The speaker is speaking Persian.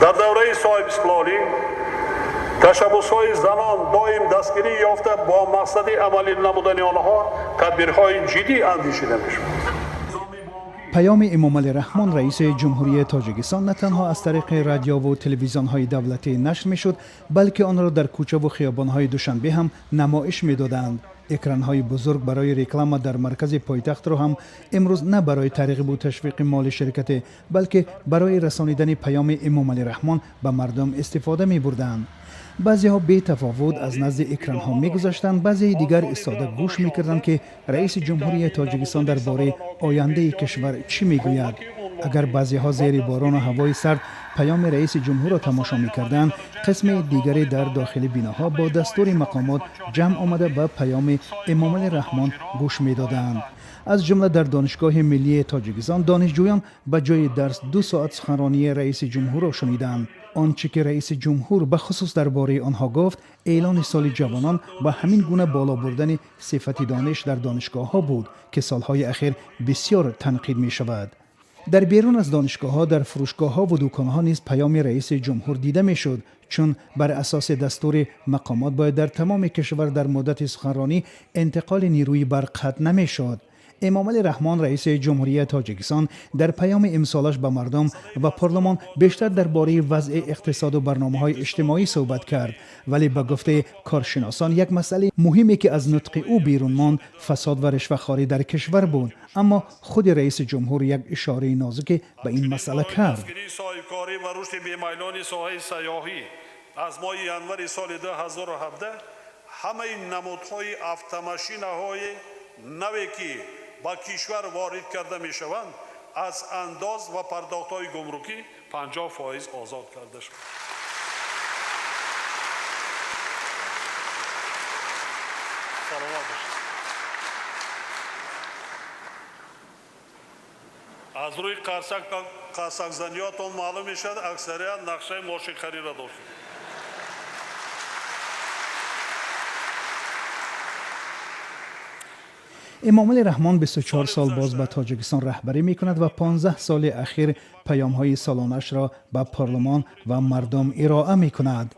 در دوره صاحب اسلامی تشبس‌های زنان دائم دستگیری یافته با مقصد عملی نمودن آنها تدبیرهای جدی اندیشیده می‌شود. پیام امام علی رحمان رئیس جمهوری تاجیکستان نه تنها از طریق رادیو و تلویزیون‌های دولتی نشر می‌شد، بلکه آن را در کوچه و خیابان‌های دوشنبه هم نمایش می‌دادند. اکران‌های بزرگ برای رکلام در مرکز پایتخت را هم امروز نه برای ترغیب و تشویق مال شرکت، بلکه برای رسانیدن پیام امام علی رحمان به مردم استفاده می‌بردند. بعضی ها بی تفاوت از نزد اکران ها می گذاشتند، بعضی دیگر ایستاده گوش می کردند که رئیس جمهوری تاجیکستان درباره آینده کشور چی می گوید. اگر بعضی ها زیر باران و هوای سرد پیام رئیس جمهور را تماشا می کردند، قسم دیگری در داخل بیناها با دستور مقامات جمع آمده به پیام امام علی رحمان گوش می دادند. از جمله در دانشگاه ملی تاجیکستان دانشجویان به جای درس 2 ساعت سخنرانی رئیس جمهور را شنیدند. آنچه که رئیس جمهور به خصوص درباره آنها گفت، اعلان سال جوانان و همین گونه بالا بردن صفت دانش در دانشگاه ها بود که سالهای اخیر بسیار تنقید می شود. در بیرون از دانشگاه ها، در فروشگاه ها و دکان ها نیز پیام رئیس جمهور دیده می شد، چون بر اساس دستور مقامات باید در تمام کشور در مدت سخنرانی انتقال نیروی برق قطع نمی شد. امام علی رحمان رئیس جمهوری تاجیکستان در پیام امسالش به مردم و پارلمان بیشتر درباره وضع اقتصاد و برنامه‌های اجتماعی صحبت کرد، ولی به گفته کارشناسان یک مسئله مهمی که از نطق او بیرون ماند فساد و رشوه‌خواری در کشور بود. اما خود رئیس جمهور یک اشاره نازک به این مسئله کرد. از ماه ینوری سال 2017 همه نمودهای автомашинаҳои نوی که با کشور وارد کرده می شوند از انداز و پرداخت‌های گمرکی 50% آزاد کرده شد. از روی قرصک زنیاتون معلوم می شد اکثریت نقشه موشیخری را داشت. امام علی رحمان 24 سال باز به تاجیکستان رهبری می کند و 15 سال اخیر پیام های سالانش را به پارلمان و مردم ارائه می کند.